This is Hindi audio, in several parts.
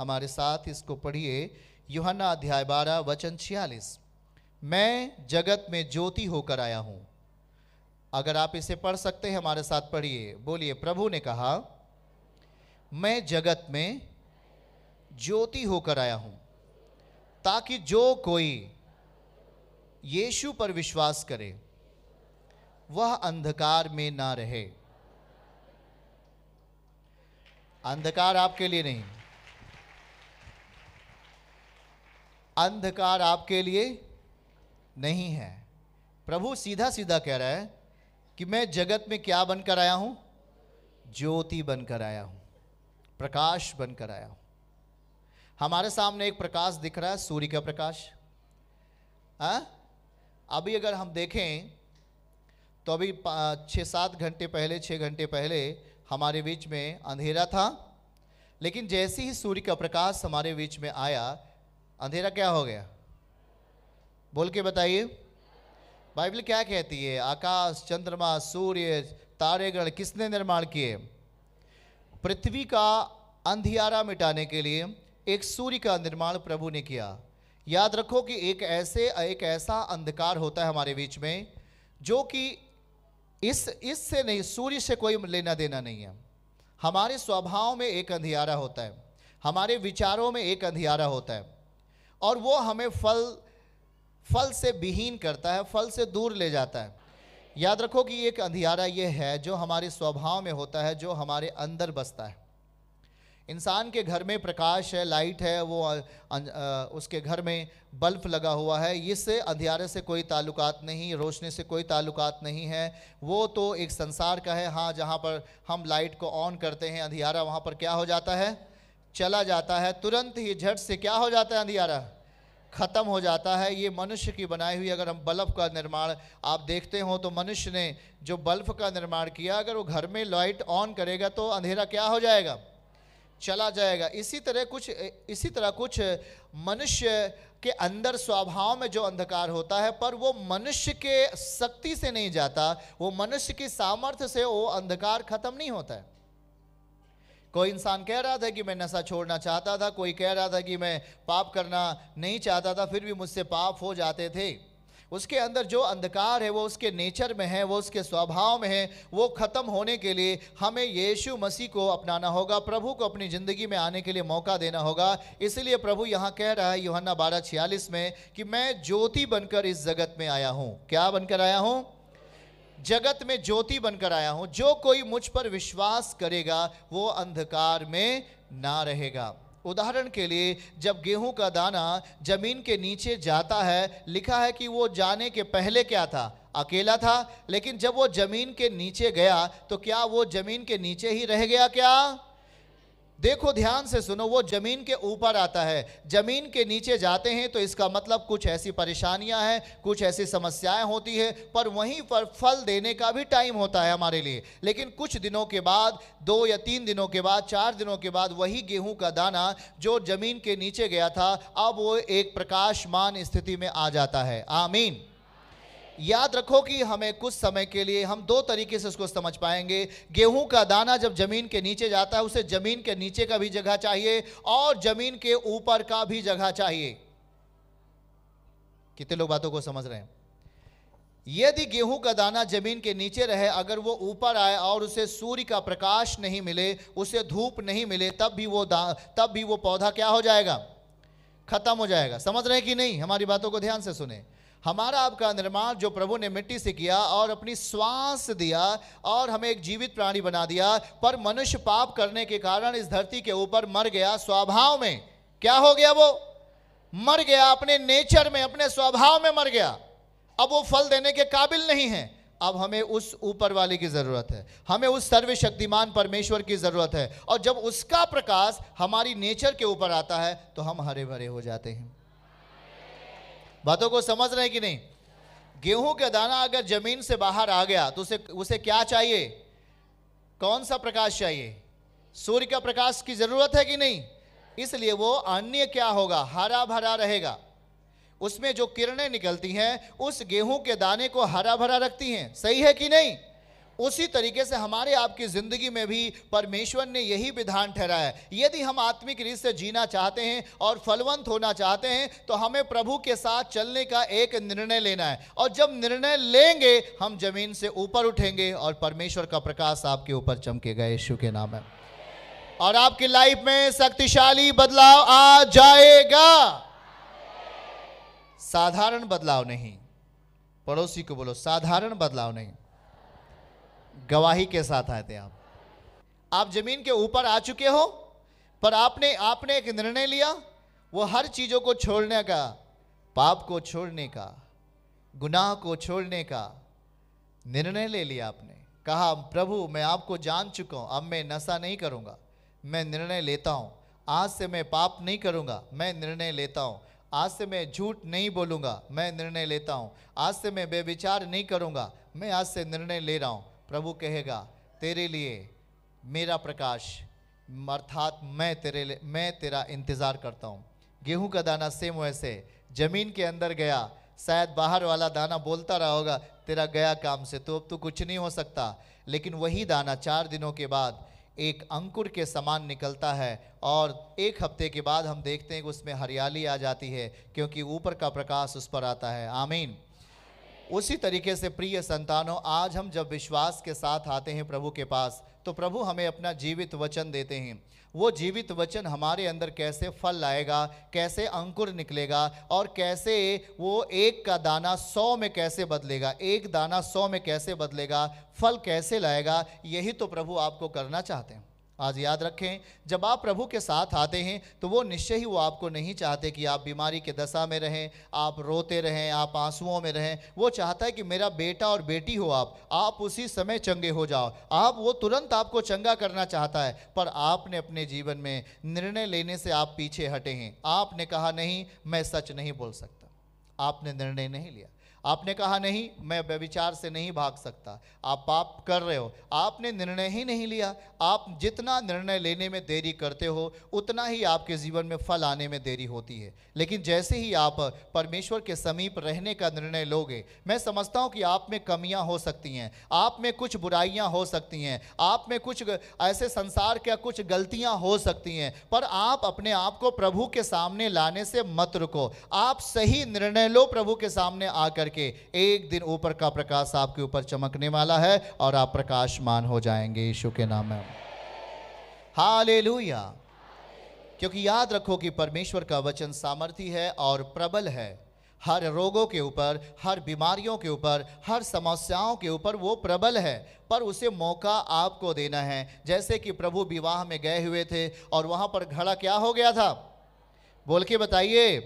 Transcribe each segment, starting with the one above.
हमारे साथ इसको पढ़िए। यूहन्ना अध्याय 12 वचन 46। मैं जगत में ज्योति होकर आया हूं। अगर आप इसे पढ़ सकते हैं हमारे साथ पढ़िए। बोलिए, प्रभु ने कहा मैं जगत में ज्योति होकर आया हूं ताकि जो कोई यीशु पर विश्वास करे वह अंधकार में ना रहे। अंधकार आपके लिए नहीं, अंधकार आपके लिए नहीं है। प्रभु सीधा सीधा कह रहा है कि मैं जगत में क्या बनकर आया हूं? ज्योति बनकर आया हूं, प्रकाश बनकर आया हूं। हमारे सामने एक प्रकाश दिख रहा है, सूर्य का प्रकाश। अभी अगर हम देखें तो अभी 6-7 घंटे पहले, 6 घंटे पहले हमारे बीच में अंधेरा था, लेकिन जैसे ही सूर्य का प्रकाश हमारे बीच में आया, अंधेरा क्या हो गया? बोल के बताइए। बाइबल क्या कहती है? आकाश, चंद्रमा, सूर्य, तारेगण किसने निर्माण किए? पृथ्वी का अंधियारा मिटाने के लिए एक सूर्य का निर्माण प्रभु ने किया। याद रखो कि एक ऐसा अंधकार होता है हमारे बीच में जो कि इससे नहीं, सूर्य से कोई लेना देना नहीं है। हमारे स्वभाव में एक अंधियारा होता है, हमारे विचारों में एक अंधियारा होता है, और वो हमें फल से विहीन करता है, फल से दूर ले जाता है। याद रखो कि एक अंधियारा ये है जो हमारे स्वभाव में होता है, जो हमारे अंदर बसता है। इंसान के घर में प्रकाश है, लाइट है, वो उसके घर में बल्ब लगा हुआ है, इससे अंधियारे से कोई ताल्लुकात नहीं, रोशनी से कोई ताल्लुकात नहीं है। वो तो एक संसार का है। हाँ, जहाँ पर हम लाइट को ऑन करते हैं, अंधियारा वहाँ पर क्या हो जाता है? चला जाता है। तुरंत ही झट से क्या हो जाता है? अंधियारा खत्म हो जाता है। ये मनुष्य की बनाई हुई, अगर हम बल्ब का निर्माण आप देखते हो तो मनुष्य ने जो बल्ब का निर्माण किया, अगर वो घर में लाइट ऑन करेगा तो अंधेरा क्या हो जाएगा? चला जाएगा। इसी तरह कुछ मनुष्य के अंदर स्वभाव में जो अंधकार होता है, पर वो मनुष्य के शक्ति से नहीं जाता, वो मनुष्य की सामर्थ्य से वो अंधकार खत्म नहीं होता है। कोई इंसान कह रहा था कि मैं नशा छोड़ना चाहता था, कोई कह रहा था कि मैं पाप करना नहीं चाहता था, फिर भी मुझसे पाप हो जाते थे। उसके अंदर जो अंधकार है वो उसके नेचर में है, वो उसके स्वभाव में है। वो खत्म होने के लिए हमें यीशु मसीह को अपनाना होगा, प्रभु को अपनी ज़िंदगी में आने के लिए मौका देना होगा। इसलिए प्रभु यहाँ कह रहा है यूहन्ना 12:46 में कि मैं ज्योति बनकर इस जगत में आया हूँ। क्या बनकर आया हूँ? जगत में ज्योति बनकर आया हूँ। जो कोई मुझ पर विश्वास करेगा वो अंधकार में ना रहेगा। उदाहरण के लिए, जब गेहूं का दाना जमीन के नीचे जाता है, लिखा है कि वो जाने के पहले क्या था? अकेला था। लेकिन जब वो जमीन के नीचे गया तो क्या वो जमीन के नीचे ही रह गया? क्या? देखो, ध्यान से सुनो, वो जमीन के ऊपर आता है। जमीन के नीचे जाते हैं तो इसका मतलब कुछ ऐसी परेशानियां हैं, कुछ ऐसी समस्याएं होती है, पर वहीं पर फल देने का भी टाइम होता है हमारे लिए। लेकिन कुछ दिनों के बाद, 2 या 3 दिनों के बाद, 4 दिनों के बाद, वही गेहूं का दाना जो जमीन के नीचे गया था, अब वो एक प्रकाशमान स्थिति में आ जाता है। आमीन। याद रखो कि हमें कुछ समय के लिए, हम 2 तरीके से उसको समझ पाएंगे। गेहूं का दाना जब जमीन के नीचे जाता है, उसे जमीन के नीचे का भी जगह चाहिए और जमीन के ऊपर का भी जगह चाहिए। कितने लोग बातों को समझ रहे हैं? यदि गेहूं का दाना जमीन के नीचे रहे, अगर वो ऊपर आए और उसे सूर्य का प्रकाश नहीं मिले, उसे धूप नहीं मिले, तब भी वो पौधा क्या हो जाएगा? खत्म हो जाएगा। समझ रहे हैं कि नहीं? हमारी बातों को ध्यान से सुने। हमारा आपका निर्माण जो प्रभु ने मिट्टी से किया और अपनी श्वास दिया और हमें एक जीवित प्राणी बना दिया, पर मनुष्य पाप करने के कारण इस धरती के ऊपर मर गया। स्वभाव में क्या हो गया? वो मर गया, अपने नेचर में, अपने स्वभाव में मर गया। अब वो फल देने के काबिल नहीं है। अब हमें उस ऊपर वाले की जरूरत है, हमें उस सर्वशक्तिमान परमेश्वर की जरूरत है। और जब उसका प्रकाश हमारी नेचर के ऊपर आता है तो हम हरे भरे हो जाते हैं। बातों को समझ रहे हैं कि नहीं? गेहूं का दाना अगर जमीन से बाहर आ गया तो उसे क्या चाहिए? कौन सा प्रकाश चाहिए? सूर्य का प्रकाश की जरूरत है कि नहीं? इसलिए वो अन्य क्या होगा? हरा भरा रहेगा। उसमें जो किरणें निकलती हैं उस गेहूं के दाने को हरा भरा रखती हैं। सही है कि नहीं? उसी तरीके से हमारे आपकी जिंदगी में भी परमेश्वर ने यही विधान ठहराया है। यदि हम आत्मिक रीत से जीना चाहते हैं और फलवंत होना चाहते हैं तो हमें प्रभु के साथ चलने का एक निर्णय लेना है, और जब निर्णय लेंगे हम जमीन से ऊपर उठेंगे और परमेश्वर का प्रकाश आपके ऊपर चमकेगा यीशु के नाम में, और आपकी लाइफ में शक्तिशाली बदलाव आ जाएगा। साधारण बदलाव नहीं, पड़ोसी को बोलो साधारण बदलाव नहीं, गवाही के साथ आए थे आप जमीन के ऊपर आ चुके हो, पर आपने एक निर्णय लिया, वो हर चीजों को छोड़ने का, पाप को छोड़ने का, गुनाह को छोड़ने का निर्णय ले लिया। आपने कहा प्रभु मैं आपको जान चुका हूं, अब मैं नशा नहीं करूंगा, मैं निर्णय लेता हूं, आज से मैं पाप नहीं करूंगा, मैं निर्णय लेता हूं, आज से मैं झूठ नहीं बोलूंगा, मैं निर्णय लेता हूं, आज से मैं बेविचार नहीं करूंगा, मैं आज से निर्णय ले रहा हूं। प्रभु कहेगा तेरे लिए मेरा प्रकाश, अर्थात मैं तेरा इंतजार करता हूं। गेहूं का दाना सेम वैसे जमीन के अंदर गया, शायद बाहर वाला दाना बोलता रहा होगा तेरा गया काम से, तो अब तो कुछ नहीं हो सकता, लेकिन वही दाना 4 दिनों के बाद एक अंकुर के समान निकलता है, और 1 हफ्ते के बाद हम देखते हैं कि उसमें हरियाली आ जाती है, क्योंकि ऊपर का प्रकाश उस पर आता है। आमीन। उसी तरीके से प्रिय संतानों, आज हम जब विश्वास के साथ आते हैं प्रभु के पास, तो प्रभु हमें अपना जीवित वचन देते हैं। वो जीवित वचन हमारे अंदर कैसे फल लाएगा, कैसे अंकुर निकलेगा, और कैसे वो 1 का दाना 100 में कैसे बदलेगा, 1 दाना 100 में कैसे बदलेगा, फल कैसे लाएगा, यही तो प्रभु आपको करना चाहते हैं। आज याद रखें, जब आप प्रभु के साथ आते हैं तो वो निश्चय ही वो आपको नहीं चाहते कि आप बीमारी के दशा में रहें, आप रोते रहें, आप आंसुओं में रहें। वो चाहता है कि मेरा बेटा और बेटी हो आप उसी समय चंगे हो जाओ। वो तुरंत आपको चंगा करना चाहता है, पर आपने अपने जीवन में निर्णय लेने से आप पीछे हटे हैं। आपने कहा नहीं मैं सच नहीं बोल सकता, आपने निर्णय नहीं लिया। आपने कहा नहीं मैं व्यभिचार से नहीं भाग सकता, आप पाप कर रहे हो, आपने निर्णय ही नहीं लिया। आप जितना निर्णय लेने में देरी करते हो उतना ही आपके जीवन में फल आने में देरी होती है। लेकिन जैसे ही आप परमेश्वर के समीप रहने का निर्णय लोगे, मैं समझता हूँ कि आप में कमियाँ हो सकती हैं, आप में कुछ बुराइयाँ हो सकती हैं, आप में कुछ ऐसे संसार के कुछ गलतियाँ हो सकती हैं, पर आप अपने आप को प्रभु के सामने लाने से मत रुको। आप सही निर्णय लो प्रभु के सामने आकर के, एक दिन ऊपर का प्रकाश आपके ऊपर चमकने वाला है और आप प्रकाशमान हो जाएंगे यीशु के नाम में। हालेलुया। क्योंकि याद रखो कि परमेश्वर का वचन सामर्थी है और प्रबल है। हर रोगों के ऊपर, हर बीमारियों के ऊपर, हर समस्याओं के ऊपर वो प्रबल है, पर उसे मौका आपको देना है। जैसे कि प्रभु विवाह में गए हुए थे और वहां पर घड़ा क्या हो गया था, बोल के बताइए,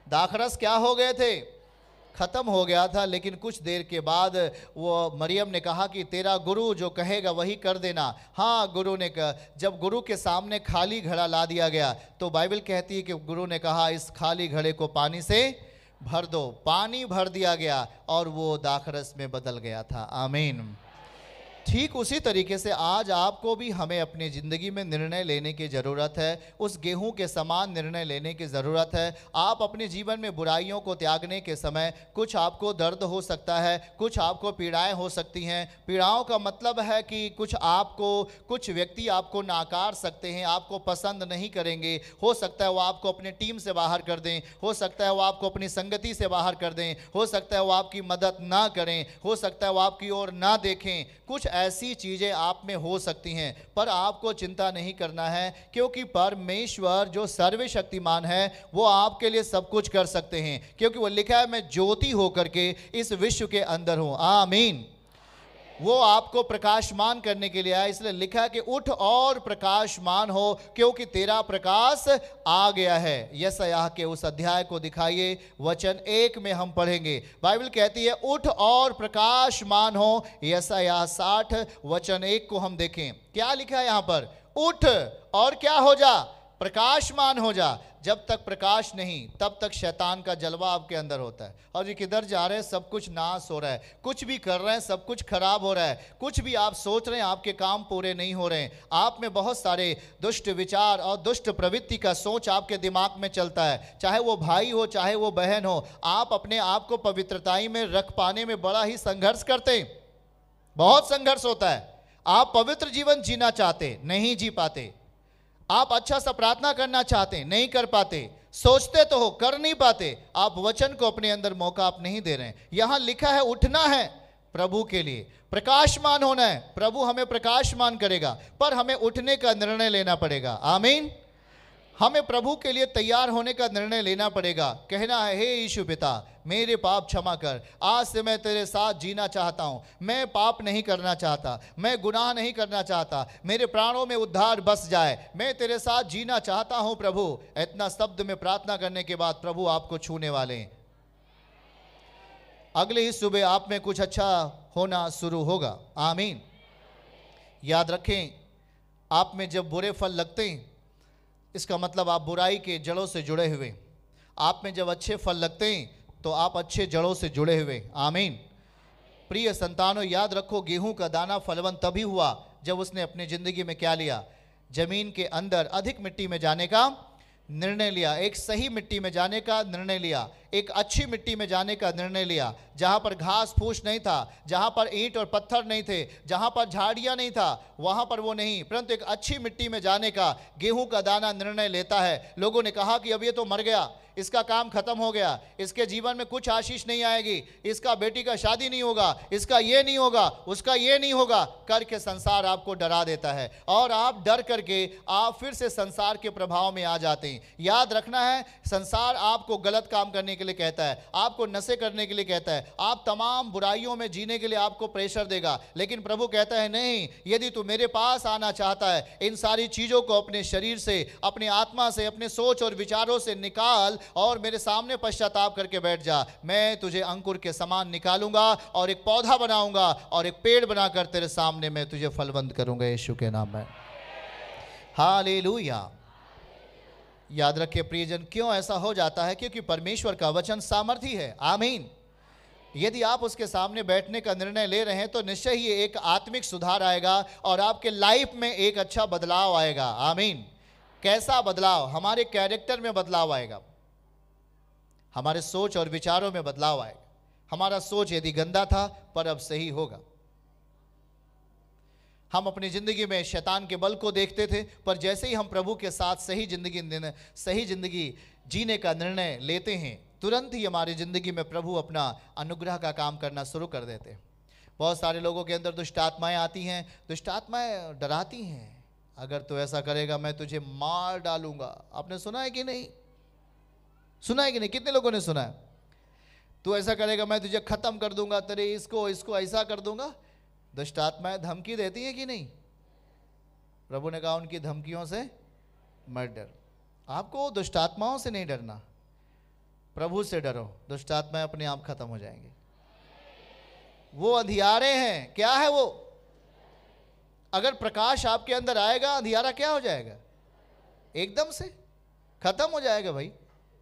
दाखरस क्या हो गए थे, खत्म हो गया था। लेकिन कुछ देर के बाद वो मरियम ने कहा कि तेरा गुरु जो कहेगा वही कर देना। हाँ, गुरु ने कहा, जब गुरु के सामने खाली घड़ा ला दिया गया तो बाइबल कहती है कि गुरु ने कहा इस खाली घड़े को पानी से भर दो। पानी भर दिया गया और वो दाखरस में बदल गया था। आमीन। ठीक उसी तरीके से आज आपको भी हमें अपनी ज़िंदगी में निर्णय लेने की ज़रूरत है। उस गेहूं के समान निर्णय लेने की ज़रूरत है। आप अपने जीवन में बुराइयों को त्यागने के समय कुछ आपको दर्द हो सकता है, कुछ आपको पीड़ाएं हो सकती हैं। पीड़ाओं का मतलब है कि कुछ व्यक्ति आपको नाकार सकते हैं, आपको पसंद नहीं करेंगे। हो सकता है वो आपको अपने टीम से बाहर कर दें, हो सकता है वो आपको अपनी संगति से बाहर कर दें, हो सकता है वो आपकी मदद ना करें, हो सकता है वो आपकी ओर ना देखें। कुछ ऐसी चीजें आप में हो सकती हैं, पर आपको चिंता नहीं करना है, क्योंकि परमेश्वर जो सर्वशक्तिमान है वो आपके लिए सब कुछ कर सकते हैं। क्योंकि वो लिखा है मैं ज्योति होकर के इस विश्व के अंदर हूं। आमीन। वो आपको प्रकाशमान करने के लिए आया, इसलिए लिखा है कि उठ और प्रकाशमान हो क्योंकि तेरा प्रकाश आ गया है। यशायाह के उस अध्याय को दिखाइए, वचन 1 में हम पढ़ेंगे। बाइबल कहती है उठ और प्रकाशमान हो। यशायाह 60 वचन 1 को हम देखें, क्या लिखा है यहाँ पर, उठ और क्या हो जा, प्रकाशमान हो जा। जब तक प्रकाश नहीं तब तक शैतान का जलवा आपके अंदर होता है, और ये किधर जा रहे हैं, सब कुछ नाश हो रहा है, कुछ भी कर रहे हैं सब कुछ खराब हो रहा है, कुछ भी आप सोच रहे हैं आपके काम पूरे नहीं हो रहे हैं। आप में बहुत सारे दुष्ट विचार और दुष्ट प्रवृत्ति का सोच आपके दिमाग में चलता है, चाहे वो भाई हो चाहे वो बहन हो। आप अपने आप को पवित्रताई में रख पाने में बड़ा ही संघर्ष करते हैं। बहुत संघर्ष होता है। आप पवित्र जीवन जीना चाहते, नहीं जी पाते। आप अच्छा सा प्रार्थना करना चाहते, नहीं कर पाते। सोचते तो हो, कर नहीं पाते। आप वचन को अपने अंदर मौका आप नहीं दे रहे हैं। यहां लिखा है उठना है प्रभु के लिए, प्रकाशमान होना है। प्रभु हमें प्रकाशमान करेगा, पर हमें उठने का निर्णय लेना पड़ेगा। आमीन। हमें प्रभु के लिए तैयार होने का निर्णय लेना पड़ेगा। कहना है, हे यीशु पिता, मेरे पाप क्षमा कर। आज से मैं तेरे साथ जीना चाहता हूं। मैं पाप नहीं करना चाहता, मैं गुनाह नहीं करना चाहता। मेरे प्राणों में उद्धार बस जाए। मैं तेरे साथ जीना चाहता हूं प्रभु। इतना शब्द में प्रार्थना करने के बाद प्रभु आपको छूने वाले हैं। अगले ही सुबह आप में कुछ अच्छा होना शुरू होगा। आमीन। याद रखें, आप में जब बुरे फल लगते हैं, इसका मतलब आप बुराई के जड़ों से जुड़े हुए। आप में जब अच्छे फल लगते हैं तो आप अच्छे जड़ों से जुड़े हुए। आमीन। प्रिय संतानों, याद रखो, गेहूं का दाना फलवंत तभी हुआ जब उसने अपनी जिंदगी में क्या लिया? जमीन के अंदर अधिक मिट्टी में जाने का निर्णय लिया, एक सही मिट्टी में जाने का निर्णय लिया, एक अच्छी मिट्टी में जाने का निर्णय लिया, जहां पर घास फूस नहीं था, जहां पर ईंट और पत्थर नहीं थे, जहां पर झाड़ियां नहीं था, वहां पर वो नहीं, परंतु एक अच्छी मिट्टी में जाने का गेहूं का दाना निर्णय लेता है। लोगों ने कहा कि अब ये तो मर गया, इसका काम खत्म हो गया, इसके जीवन में कुछ आशीष नहीं आएगी, इसका बेटी का शादी नहीं होगा, इसका ये नहीं होगा, उसका ये नहीं होगा, करके संसार आपको डरा देता है और आप डर करके आप फिर से संसार के प्रभाव में आ जाते हैं। याद रखना है, संसार आपको गलत काम करने के लिए कहता है, आपको नशे करने के लिए कहता है, आप तमाम बुराइयों में जीने के लिए आपको प्रेशर देगा, लेकिन प्रभु कहता है नहीं, यदि तू मेरे पास आना चाहता है, इन सारी चीजों को अपने शरीर से, अपनी आत्मा से, अपने सोच और विचारों से निकाल और मेरे सामने पश्चाताप करके बैठ जा। मैं तुझे अंकुर के समान निकालूंगा और एक पौधा बनाऊंगा और एक पेड़ बनाकर तेरे सामने मैं तुझे फलवंत करूंगा, यीशु के नाम में। हालेलुया। याद रखिए प्रियजन, क्यों ऐसा हो जाता है? क्योंकि परमेश्वर का वचन सामर्थी है। आमीन। यदि आप उसके सामने बैठने का निर्णय ले रहे हैं तो निश्चय ही एक आत्मिक सुधार आएगा और आपके लाइफ में एक अच्छा बदलाव आएगा। आमीन। कैसा बदलाव? हमारे कैरेक्टर में बदलाव आएगा, हमारे सोच और विचारों में बदलाव आएगा। हमारा सोच यदि गंदा था पर अब सही होगा। हम अपनी जिंदगी में शैतान के बल को देखते थे, पर जैसे ही हम प्रभु के साथ सही जिंदगी जीने का निर्णय लेते हैं, तुरंत ही हमारी जिंदगी में प्रभु अपना अनुग्रह का काम करना शुरू कर देते हैं। बहुत सारे लोगों के अंदर दुष्ट आत्माएं आती हैं, दुष्ट आत्माएं डराती हैं, अगर तू ऐसा करेगा मैं तुझे मार डालूंगा। आपने सुना है कि नहीं? सुना है कि नहीं? कितने लोगों ने सुना है? तू ऐसा करेगा मैं तुझे खत्म कर दूंगा, तेरे इसको ऐसा कर दूंगा। दुष्ट आत्माएं धमकी देती है कि नहीं? प्रभु ने कहा उनकी धमकियों से मत डर। आपको दुष्ट आत्माओं से नहीं डरना, प्रभु से डरो। दुष्ट आत्माएं अपने आप खत्म हो जाएंगे। वो अंधियारे हैं। क्या है वो? अगर प्रकाश आपके अंदर आएगा, अंधियारा क्या हो जाएगा? एकदम से खत्म हो जाएगा। भाई,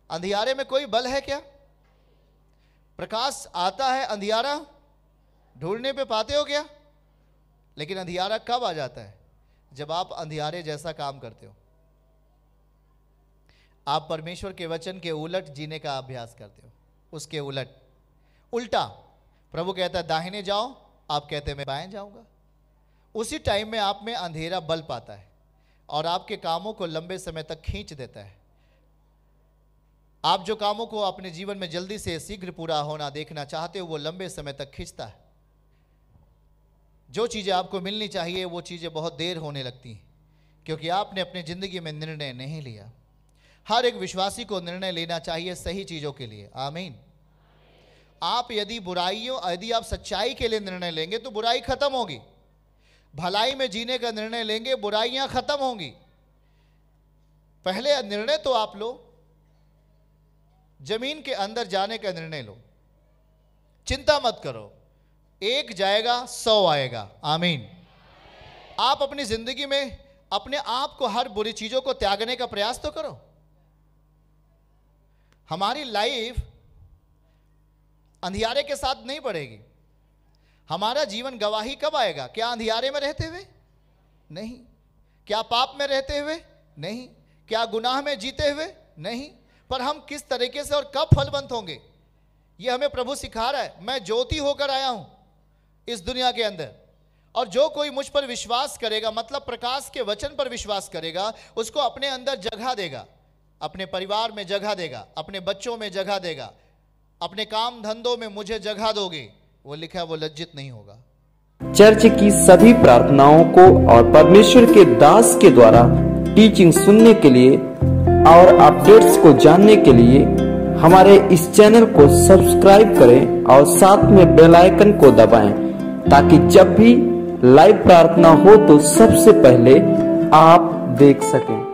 अंधियारे में कोई बल है क्या? प्रकाश आता है, अंधियारा ढूंढने पे पाते हो क्या? लेकिन अंधियारा कब आ जाता है? जब आप अंधियारे जैसा काम करते हो, आप परमेश्वर के वचन के उलट जीने का अभ्यास करते हो। उसके उल्टा प्रभु कहता है दाहिने जाओ, आप कहते हैं मैं बाएं जाऊंगा। उसी टाइम में आप में अंधेरा बल पाता है और आपके कामों को लंबे समय तक खींच देता है। आप जो कामों को अपने जीवन में जल्दी से शीघ्र पूरा होना देखना चाहते हो, वो लंबे समय तक खींचता है। जो चीज़ें आपको मिलनी चाहिए वो चीज़ें बहुत देर होने लगती हैं, क्योंकि आपने अपनी ज़िंदगी में निर्णय नहीं लिया। हर एक विश्वासी को निर्णय लेना चाहिए सही चीज़ों के लिए। आमीन। आप यदि आप सच्चाई के लिए निर्णय लेंगे तो बुराई खत्म होगी। भलाई में जीने का निर्णय लेंगे, बुराइयां खत्म होंगी। पहले निर्णय तो आप लो, जमीन के अंदर जाने का निर्णय लो। चिंता मत करो, एक जाएगा 100 आएगा। आमीन। आप अपनी जिंदगी में अपने आप को हर बुरी चीजों को त्यागने का प्रयास तो करो। हमारी लाइफ अंधियारे के साथ नहीं बढ़ेगी। हमारा जीवन गवाही कब आएगा? क्या अंधियारे में रहते हुए? नहीं। क्या पाप में रहते हुए? नहीं। क्या गुनाह में जीते हुए? नहीं। पर हम किस तरीके से और कब फलवंत होंगे, ये हमें प्रभु सिखा रहा है। मैं ज्योति होकर आया हूं इस दुनिया के अंदर। और जो कोई मुझ पर विश्वास करेगा, मतलब प्रकाश के वचन पर विश्वास करेगा, उसको अपने अंदर जगह देगा, अपने परिवार में जगह देगा, अपने बच्चों में जगह देगा, अपने काम धंधों में मुझे जगह दोगे, वो लिखा है वो लज्जित नहीं होगा। चर्च की सभी प्रार्थनाओं को और परमेश्वर के दास के द्वारा टीचिंग सुनने के लिए और अपडेट्स को जानने के लिए हमारे इस चैनल को सब्सक्राइब करें और साथ में बेल आइकन को दबाएं, ताकि जब भी लाइव प्रार्थना हो तो सबसे पहले आप देख सकें।